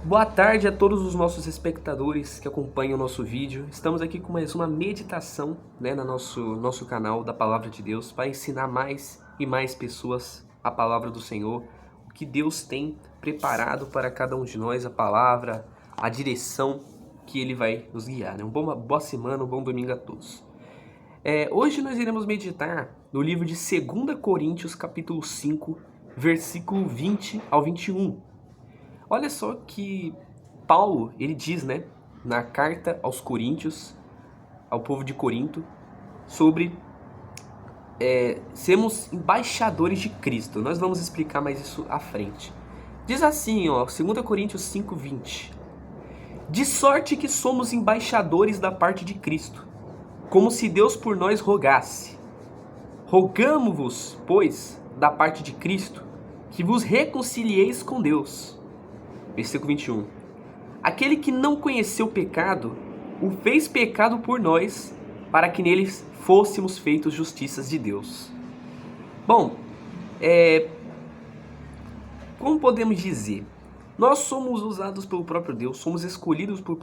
Boa tarde a todos os nossos espectadores que acompanham o nosso vídeo. Estamos aqui com mais uma meditação, no nosso canal da Palavra de Deus, para ensinar mais e mais pessoas a Palavra do Senhor, o que Deus tem preparado para cada um de nós, a Palavra, a direção que Ele vai nos guiar. Uma boa semana, um bom domingo a todos. Hoje nós iremos meditar no livro de 2 Coríntios, capítulo 5, versículo 20 ao 21. Olha só que Paulo, ele diz, na carta aos Coríntios, ao povo de Corinto, sobre sermos embaixadores de Cristo. Nós vamos explicar mais isso à frente. Diz assim, 2 Coríntios 5:20. De sorte que somos embaixadores da parte de Cristo, como se Deus por nós rogasse. Rogamo-vos, pois, da parte de Cristo, que vos reconcilieis com Deus. Versículo 21. Aquele que não conheceu o pecado, o fez pecado por nós, para que neles fôssemos feitos justiças de Deus. Bom, como podemos dizer? Nós somos usados pelo próprio Deus, somos escolhidos pelo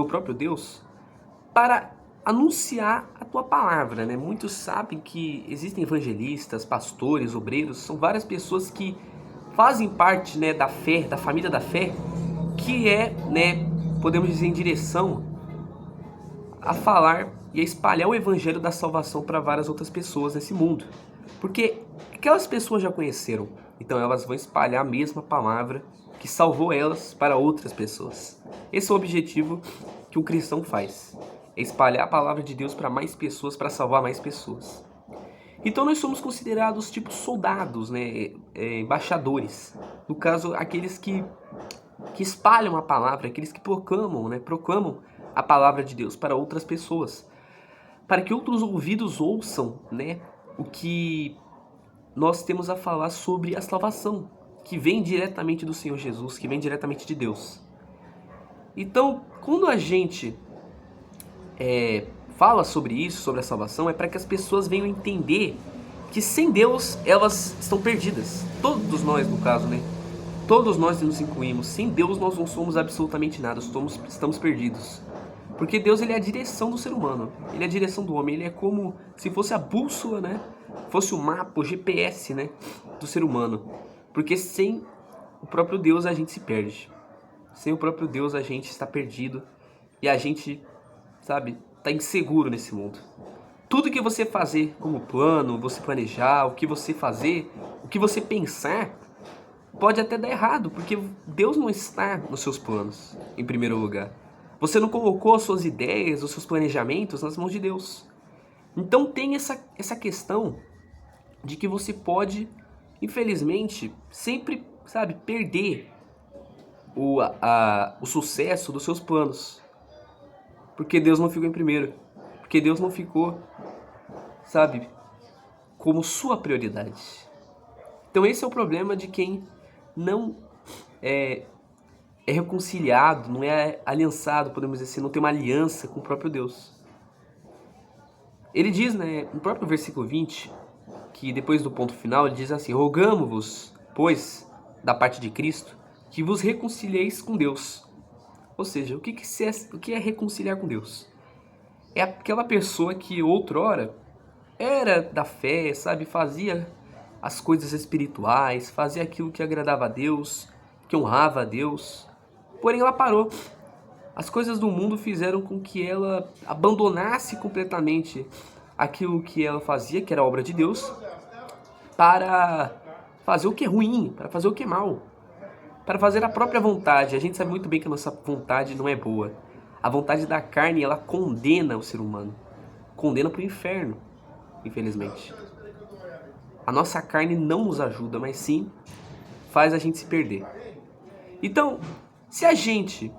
próprio Deus para anunciar a tua palavra, Muitos sabem que existem evangelistas, pastores, obreiros, são várias pessoas que fazem parte, da fé, da família da fé, que podemos dizer, em direção a falar e a espalhar o evangelho da salvação para várias outras pessoas nesse mundo. Porque aquelas pessoas já conheceram, então elas vão espalhar a mesma palavra que salvou elas para outras pessoas. Esse é o objetivo que um cristão faz, é espalhar a palavra de Deus para mais pessoas, para salvar mais pessoas. Então nós somos considerados tipo soldados, embaixadores. No caso, aqueles que espalham a palavra, aqueles que proclamam a palavra de Deus para outras pessoas. Para que outros ouvidos ouçam, o que nós temos a falar sobre a salvação, que vem diretamente do Senhor Jesus, que vem diretamente de Deus. Então, quando a gente fala sobre isso, sobre a salvação, é para que as pessoas venham entender que sem Deus elas estão perdidas. Todos nós, no caso, Todos nós nos incluímos. Sem Deus nós não somos absolutamente nada, estamos perdidos. Porque Deus, ele é a direção do ser humano, ele é a direção do homem, ele é como se fosse a bússola, fosse o mapa, o GPS, do ser humano. Porque sem o próprio Deus a gente se perde. Sem o próprio Deus a gente está perdido e a gente, está inseguro nesse mundo. Tudo que você fazer como plano, você planejar, o que você fazer, o que você pensar, pode até dar errado, porque Deus não está nos seus planos, em primeiro lugar. Você não colocou as suas ideias, os seus planejamentos nas mãos de Deus. Então tem essa questão de que você pode, infelizmente, sempre, perder o sucesso dos seus planos. Porque Deus não ficou em primeiro. Porque Deus não ficou, como sua prioridade. Então esse é o problema de quem não é reconciliado, não é aliançado, podemos dizer assim, não tem uma aliança com o próprio Deus. Ele diz, no próprio versículo 20, que depois do ponto final, ele diz assim: rogamo-vos, pois, da parte de Cristo, que vos reconcilieis com Deus. Ou seja, o que é reconciliar com Deus? É aquela pessoa que outrora era da fé, fazia as coisas espirituais, fazia aquilo que agradava a Deus, que honrava a Deus. Porém, ela parou. As coisas do mundo fizeram com que ela abandonasse completamente aquilo que ela fazia, que era a obra de Deus, para fazer o que é ruim, para fazer o que é mal, para fazer a própria vontade. A gente sabe muito bem que a nossa vontade não é boa. A vontade da carne, ela condena o ser humano. Condena para o inferno, infelizmente. A nossa carne não nos ajuda, mas sim faz a gente se perder. Então, se a gente,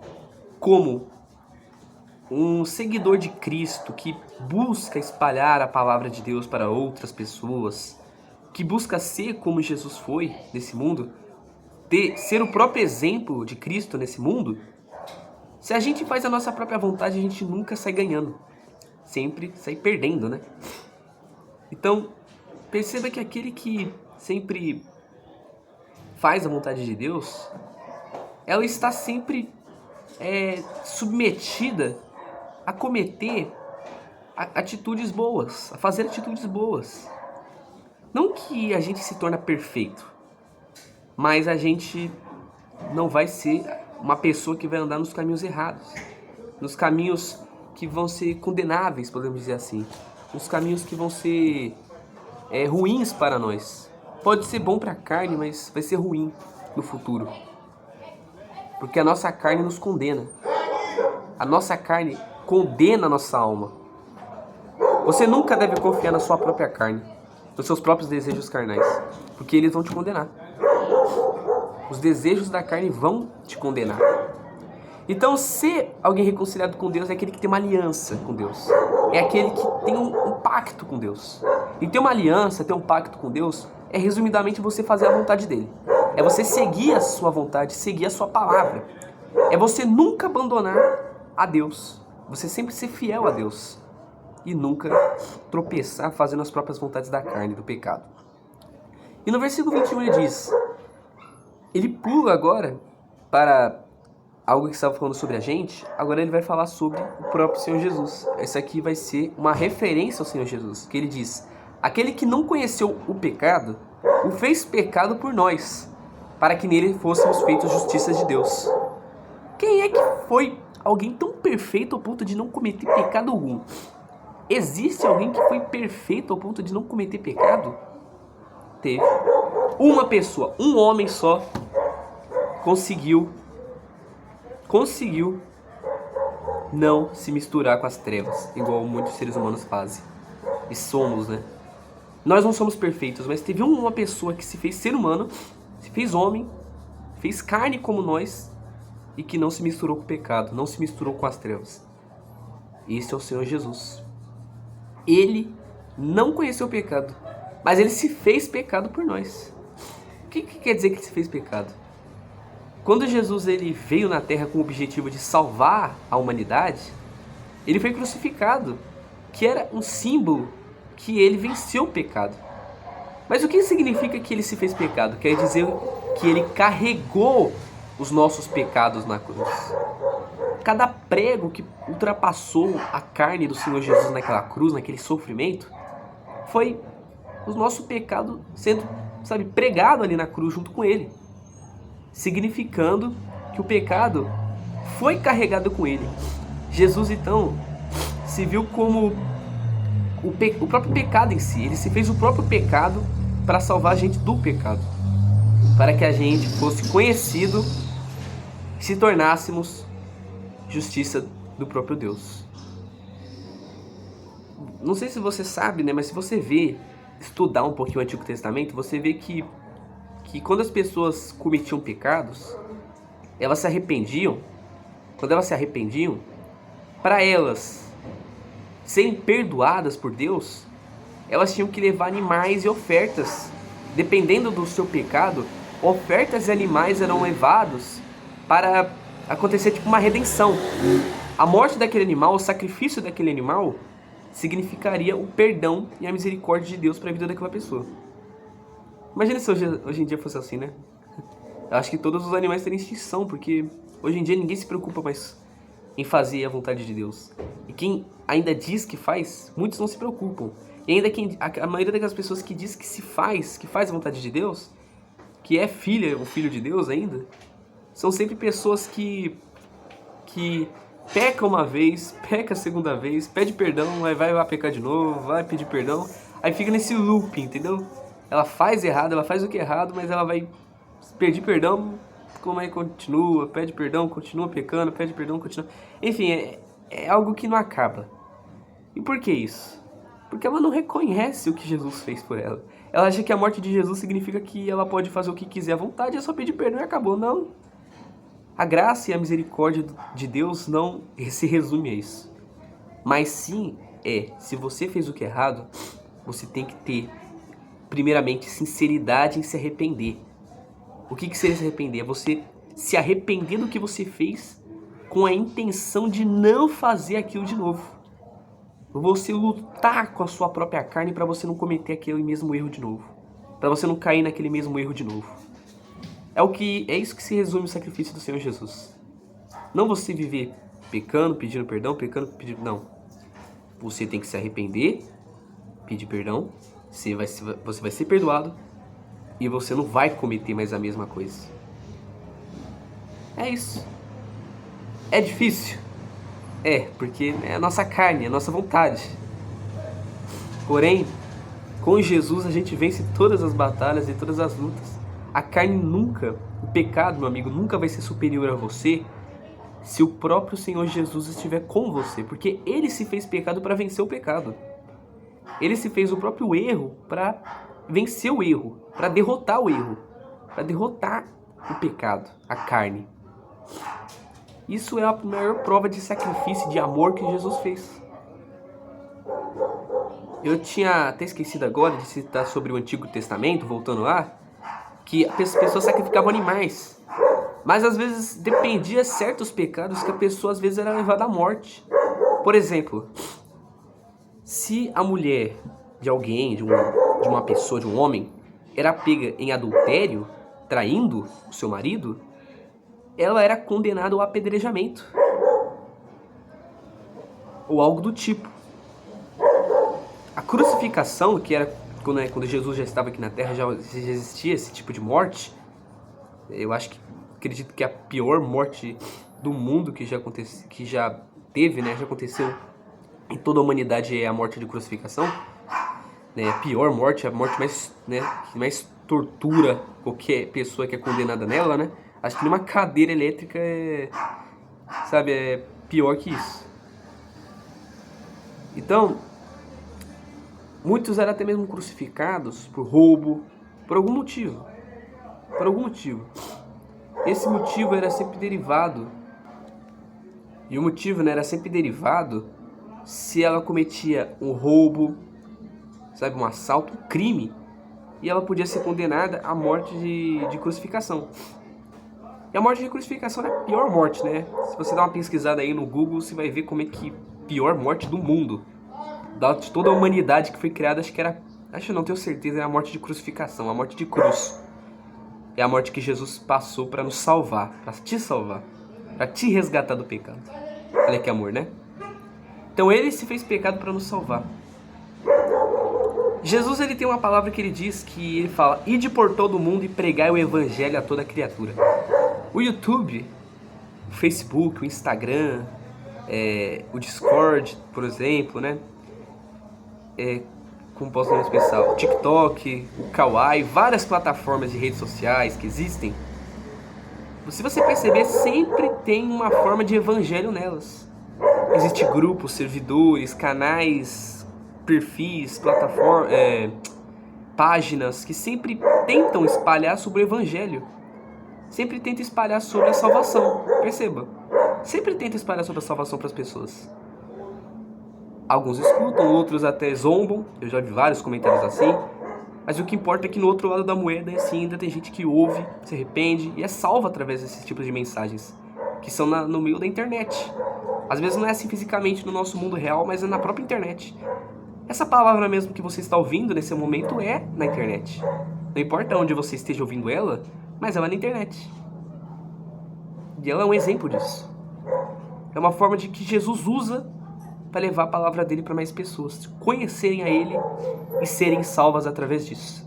como um seguidor de Cristo que busca espalhar a palavra de Deus para outras pessoas, que busca ser como Jesus foi nesse mundo, ser o próprio exemplo de Cristo nesse mundo, se a gente faz a nossa própria vontade, a gente nunca sai ganhando, sempre sai perdendo, Então, perceba que aquele que sempre faz a vontade de Deus ela está sempre submetida a cometer atitudes boas, a fazer atitudes boas. Não que a gente se torna perfeito, mas a gente não vai ser uma pessoa que vai andar nos caminhos errados, nos caminhos que vão ser condenáveis, podemos dizer assim, nos caminhos que vão ser ruins para nós. Pode ser bom para a carne, mas vai ser ruim no futuro, porque a nossa carne nos condena. A nossa carne condena a nossa alma. Você nunca deve confiar na sua própria carne, nos seus próprios desejos carnais, porque eles vão te condenar. Os desejos da carne vão te condenar. Então, ser alguém reconciliado com Deus é aquele que tem uma aliança com Deus. É aquele que tem um pacto com Deus. E ter uma aliança, ter um pacto com Deus, é resumidamente você fazer a vontade dele. É você seguir a sua vontade, seguir a sua palavra. É você nunca abandonar a Deus. Você sempre ser fiel a Deus. E nunca tropeçar fazendo as próprias vontades da carne, do pecado. E no versículo 21 ele diz... Ele pula agora para algo que estava falando sobre a gente, agora ele vai falar sobre o próprio Senhor Jesus. Essa aqui vai ser uma referência ao Senhor Jesus, que ele diz: aquele que não conheceu o pecado, o fez pecado por nós, para que nele fôssemos feitos justiça de Deus. Quem é que foi alguém tão perfeito ao ponto de não cometer pecado algum? Existe alguém que foi perfeito ao ponto de não cometer pecado? Teve. Uma pessoa, um homem só, conseguiu não se misturar com as trevas, igual muitos seres humanos fazem. E somos, né? Nós não somos perfeitos, mas teve uma pessoa que se fez ser humano, se fez homem, fez carne como nós, e que não se misturou com o pecado, não se misturou com as trevas. Esse é o Senhor Jesus. Ele não conheceu o pecado, mas ele se fez pecado por nós. O que quer dizer que ele se fez pecado? Quando Jesus ele veio na Terra com o objetivo de salvar a humanidade, ele foi crucificado, que era um símbolo que ele venceu o pecado. Mas o que significa que ele se fez pecado? Quer dizer que ele carregou os nossos pecados na cruz. Cada prego que ultrapassou a carne do Senhor Jesus naquela cruz, naquele sofrimento, foi o nosso pecado sendo, pregado ali na cruz junto com ele. Significando que o pecado foi carregado com ele. Jesus, então, se viu como o próprio pecado em si. Ele se fez o próprio pecado para salvar a gente do pecado. Para que a gente fosse conhecido e se tornássemos justiça do próprio Deus. Não sei se você sabe, né? Mas se você estudar um pouquinho o Antigo Testamento, você vê que quando as pessoas cometiam pecados, elas se arrependiam. Quando elas se arrependiam, para elas serem perdoadas por Deus, elas tinham que levar animais e ofertas. Dependendo do seu pecado, ofertas e animais eram levados para acontecer tipo uma redenção. A morte daquele animal, o sacrifício daquele animal, significaria o perdão e a misericórdia de Deus para a vida daquela pessoa. Imagina se hoje em dia fosse assim, né? Eu acho que todos os animais teriam extinção, porque hoje em dia ninguém se preocupa mais em fazer a vontade de Deus. E quem ainda diz que faz, muitos não se preocupam. E ainda a maioria daquelas pessoas que diz que faz a vontade de Deus, que é filho de Deus ainda, são sempre pessoas que peca uma vez, peca a segunda vez, pede perdão, aí vai pecar de novo, vai pedir perdão, aí fica nesse loop, entendeu? Ela faz errado, ela faz o que é errado, mas ela vai pedir perdão, como aí continua, pede perdão, continua pecando, pede perdão, continua... Enfim, é algo que não acaba. E por que isso? Porque ela não reconhece o que Jesus fez por ela. Ela acha que a morte de Jesus significa que ela pode fazer o que quiser à vontade, é só pedir perdão e acabou. Não. A graça e a misericórdia de Deus não se resume a isso. Mas sim, se você fez o que é errado, você tem que ter, primeiramente, sinceridade em se arrepender. O que seria se arrepender? É você se arrepender do que você fez com a intenção de não fazer aquilo de novo. Você lutar com a sua própria carne para você não cometer aquele mesmo erro de novo. Para você não cair naquele mesmo erro de novo. É isso que se resume o sacrifício do Senhor Jesus. Não você viver pecando, pedindo perdão, pecando, pedindo... Não. Você tem que se arrepender, pedir perdão, você vai ser perdoado e você não vai cometer mais a mesma coisa. É isso. É difícil? É, porque é a nossa carne, é a nossa vontade. Porém, com Jesus a gente vence todas as batalhas e todas as lutas. A carne nunca, o pecado, meu amigo, nunca vai ser superior a você se o próprio Senhor Jesus estiver com você. Porque Ele se fez pecado para vencer o pecado. Ele se fez o próprio erro para vencer o erro, para derrotar o erro, para derrotar o pecado, a carne. Isso é a maior prova de sacrifício e de amor que Jesus fez. Eu tinha até esquecido agora de citar sobre o Antigo Testamento, voltando lá, que as pessoas sacrificavam animais. Mas às vezes dependia certos pecados que a pessoa às vezes era levada à morte. Por exemplo, se a mulher de alguém, de uma pessoa, de um homem, era pega em adultério, traindo o seu marido, ela era condenada ao apedrejamento. Ou algo do tipo. A crucificação, que era quando Jesus já estava aqui na Terra, já existia esse tipo de morte. Eu acredito que a pior morte do mundo que já teve, né, já aconteceu em toda a humanidade é a morte de crucificação. A pior morte, a morte mais, né, que mais tortura qualquer pessoa que é condenada nela, né? Acho que numa cadeira elétrica é pior que isso. Então, muitos eram até mesmo crucificados por roubo, por algum motivo. Por algum motivo. Esse motivo era sempre derivado. E o motivo, né, era sempre derivado se ela cometia um roubo, um assalto, um crime. E ela podia ser condenada à morte de crucificação. E a morte de crucificação é a pior morte, né? Se você dar uma pesquisada aí no Google, você vai ver como é que pior morte do mundo. De toda a humanidade que foi criada, não tenho certeza, é a morte de crucificação, a morte de cruz. É a morte que Jesus passou para nos salvar, para te salvar, para te resgatar do pecado. Olha que amor, né? Então ele se fez pecado para nos salvar. Jesus, ele tem uma palavra que ele diz, que ele fala: ide por todo mundo e pregai o evangelho a toda criatura. O YouTube, o Facebook, o Instagram, o Discord, por exemplo, né? Como posso dizer especial? O TikTok, o Kawaii, várias plataformas de redes sociais que existem. Se você perceber, sempre tem uma forma de evangelho nelas. Existem grupos, servidores, canais, perfis, plataformas, páginas que sempre tentam espalhar sobre o evangelho. Sempre tentam espalhar sobre a salvação. Perceba. Sempre tentam espalhar sobre a salvação para as pessoas. Alguns escutam, outros até zombam. Eu já vi vários comentários assim. Mas o que importa é que no outro lado da moeda, assim, ainda tem gente que ouve, se arrepende e é salva através desses tipos de mensagens que são no meio da internet. Às vezes não é assim fisicamente no nosso mundo real, mas é na própria internet. Essa palavra mesmo que você está ouvindo nesse momento é na internet. Não importa onde você esteja ouvindo ela, mas ela é na internet. E ela é um exemplo disso. É uma forma de que Jesus usa para levar a palavra dele para mais pessoas, conhecerem a ele e serem salvas através disso.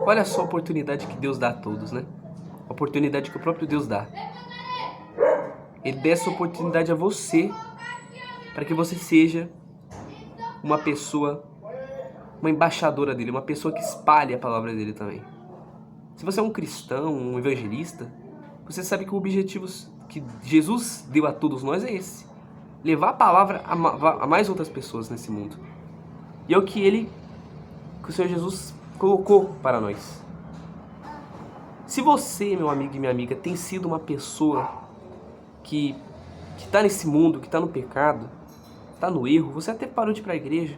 Olha só a oportunidade que Deus dá a todos, né? A oportunidade que o próprio Deus dá. Ele dá essa oportunidade a você, para que você seja uma pessoa, uma embaixadora dele, uma pessoa que espalhe a palavra dele também. Se você é um cristão, um evangelista, você sabe que o objetivo que Jesus deu a todos nós é esse: levar a palavra a mais outras pessoas nesse mundo. E é o que o Senhor Jesus colocou para nós. Se você, meu amigo e minha amiga, tem sido uma pessoa que está nesse mundo, que está no pecado, está no erro, você até parou de ir para a igreja,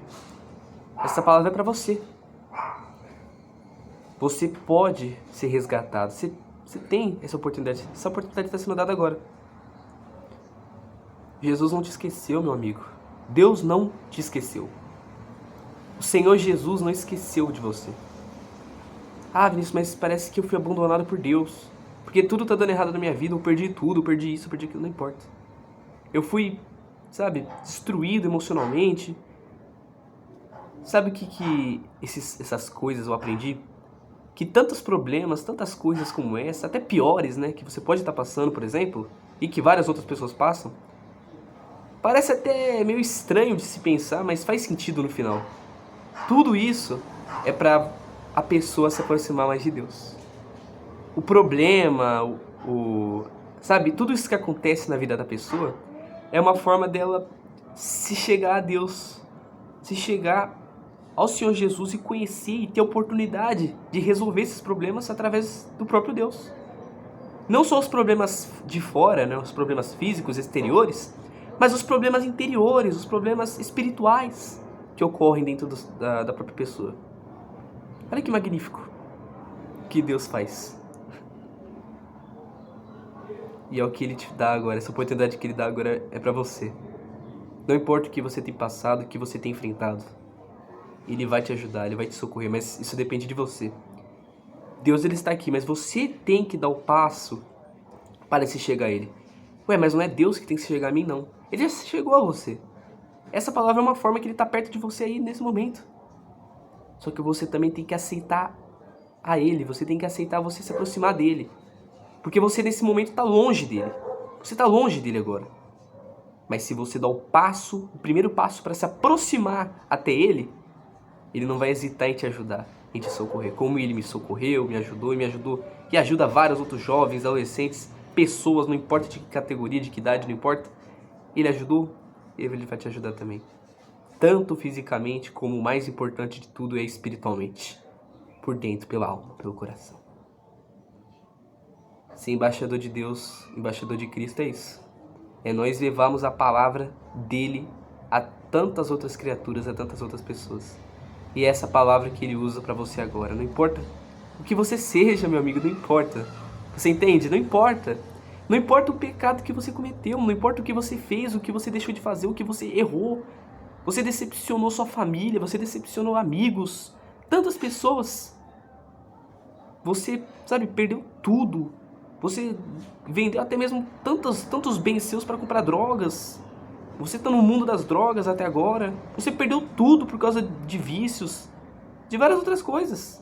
essa palavra é para você. Você pode ser resgatado. Você tem essa oportunidade. Essa oportunidade está sendo dada agora. Jesus não te esqueceu, meu amigo. Deus não te esqueceu. O Senhor Jesus não esqueceu de você. Ah, Vinícius, mas parece que eu fui abandonado por Deus. Porque tudo tá dando errado na minha vida, eu perdi tudo, eu perdi isso, eu perdi aquilo, não importa. Eu fui, sabe, destruído emocionalmente. Sabe o que essas coisas eu aprendi? Que tantos problemas, tantas coisas como essa, até piores, né, que você pode estar passando, por exemplo, e que várias outras pessoas passam, parece até meio estranho de se pensar, mas faz sentido no final. Tudo isso é para a pessoa se aproximar mais de Deus. O problema, sabe, tudo isso que acontece na vida da pessoa é uma forma dela se chegar a Deus, se chegar ao Senhor Jesus e conhecer e ter a oportunidade de resolver esses problemas através do próprio Deus. Não só os problemas de fora, né, os problemas físicos, exteriores, mas os problemas interiores, os problemas espirituais que ocorrem dentro da própria pessoa. Olha que magnífico que Deus faz. E é o que Ele te dá agora, essa oportunidade que Ele dá agora é pra você. Não importa o que você tem passado, o que você tem enfrentado. Ele vai te ajudar, Ele vai te socorrer, mas isso depende de você. Deus, Ele está aqui, mas você tem que dar o passo para se chegar a Ele. Ué, mas não é Deus que tem que se chegar a mim, não. Ele já chegou a você. Essa palavra é uma forma que Ele está perto de você aí nesse momento. Só que você também tem que aceitar a Ele, você tem que aceitar você se aproximar dEle. Porque você nesse momento está longe dEle. Você está longe dEle agora. Mas se você dá o primeiro passo para se aproximar até Ele, Ele não vai hesitar em te ajudar, em te socorrer. Como Ele me socorreu, me ajudou e ajuda vários outros jovens, adolescentes, pessoas, não importa de que categoria, de que idade, não importa. Ele ajudou, Ele vai te ajudar também. Tanto fisicamente, como o mais importante de tudo é espiritualmente. Por dentro, pela alma, pelo coração. Ser embaixador de Deus, embaixador de Cristo é isso. É nós levarmos a palavra dele a tantas outras criaturas, a tantas outras pessoas. E é essa palavra que Ele usa para você agora. Não importa o que você seja, meu amigo, não importa. Você entende? Não importa. Não importa o pecado que você cometeu, não importa o que você fez, o que você deixou de fazer, o que você errou. Você decepcionou sua família, você decepcionou amigos, tantas pessoas. Você, sabe, perdeu tudo. Você vendeu até mesmo tantos bens seus para comprar drogas. Você está no mundo das drogas até agora. Você perdeu tudo por causa de vícios, de várias outras coisas.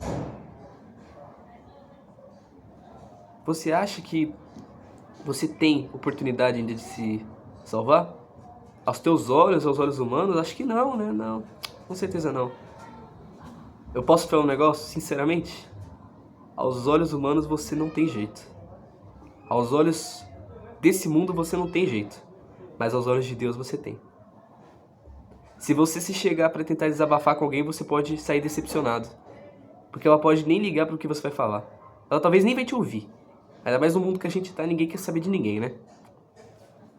Você acha que você tem oportunidade ainda de se salvar? Aos teus olhos, aos olhos humanos? Acho que não, né? Não, com certeza não. Eu posso falar um negócio, sinceramente? Aos olhos humanos você não tem jeito. Aos olhos desse mundo você não tem jeito. Mas aos olhos de Deus você tem. Se você se chegar para tentar desabafar com alguém, você pode sair decepcionado. Porque ela pode nem ligar para o que você vai falar. Ela talvez nem vai te ouvir. Ainda mais no mundo que a gente tá, ninguém quer saber de ninguém, né?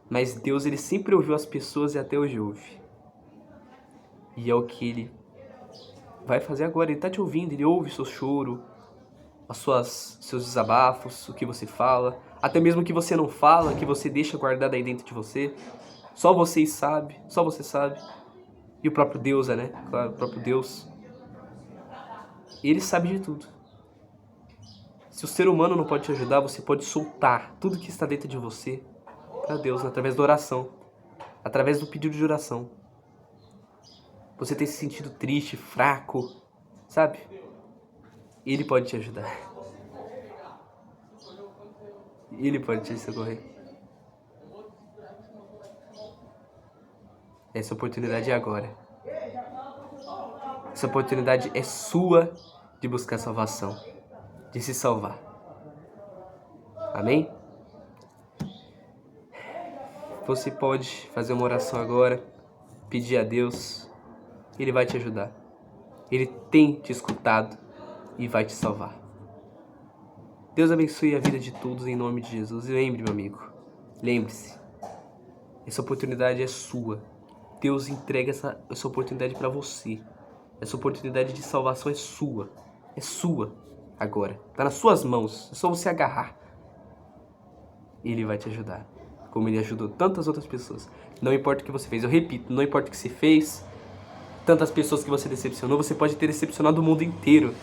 Mas Deus, Ele sempre ouviu as pessoas e até hoje ouve. E é o que Ele vai fazer agora. Ele tá te ouvindo, Ele ouve o seu choro, seus desabafos, o que você fala, até mesmo o que você não fala, que você deixa guardado aí dentro de você. Só você sabe, só você sabe. E o próprio Deus, né? Claro, o próprio Deus. Ele sabe de tudo. Se o ser humano não pode te ajudar, você pode soltar tudo que está dentro de você para Deus, né? Através da oração, através do pedido de oração. Você tem se sentido triste, fraco, sabe? Ele pode te ajudar. Ele pode te socorrer. Essa oportunidade é agora. Essa oportunidade é sua de buscar salvação, de se salvar. Amém? Você pode fazer uma oração agora, pedir a Deus, Ele vai te ajudar. Ele tem te escutado e vai te salvar. Deus abençoe a vida de todos em nome de Jesus. E lembre, meu amigo, lembre-se, essa oportunidade é sua. Deus entrega essa oportunidade para você. Essa oportunidade de salvação é sua. É sua agora. Está nas suas mãos. É só você agarrar. Ele vai te ajudar. Como Ele ajudou tantas outras pessoas. Não importa o que você fez. Eu repito, não importa o que você fez. Tantas pessoas que você decepcionou. Você pode ter decepcionado o mundo inteiro.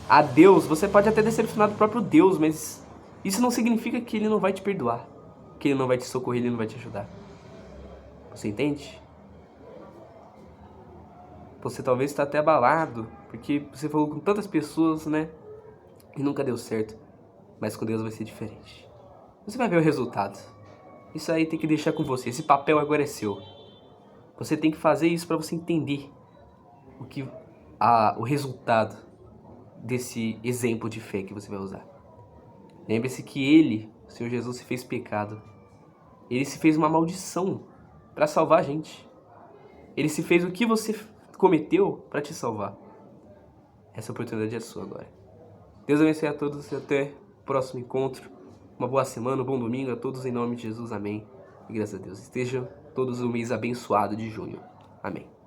a Deus, você pode até decepcionar do próprio Deus, mas isso não significa que Ele não vai te perdoar, que Ele não vai te socorrer, Ele não vai te ajudar. Você entende? Você talvez está até abalado, porque você falou com tantas pessoas, né? E nunca deu certo. Mas com Deus vai ser diferente. Você vai ver o resultado. Isso aí tem que deixar com você. Esse papel agora é seu. Você tem que fazer isso para você entender o resultado desse exemplo de fé que você vai usar. Lembre-se que Ele, o Senhor Jesus, se fez pecado. Ele se fez uma maldição para salvar a gente. Ele se fez o que você cometeu para te salvar. Essa oportunidade é sua agora. Deus abençoe a todos e até o próximo encontro. Uma boa semana, um bom domingo a todos em nome de Jesus. Amém. E graças a Deus. Estejam todos um mês abençoado de junho. Amém.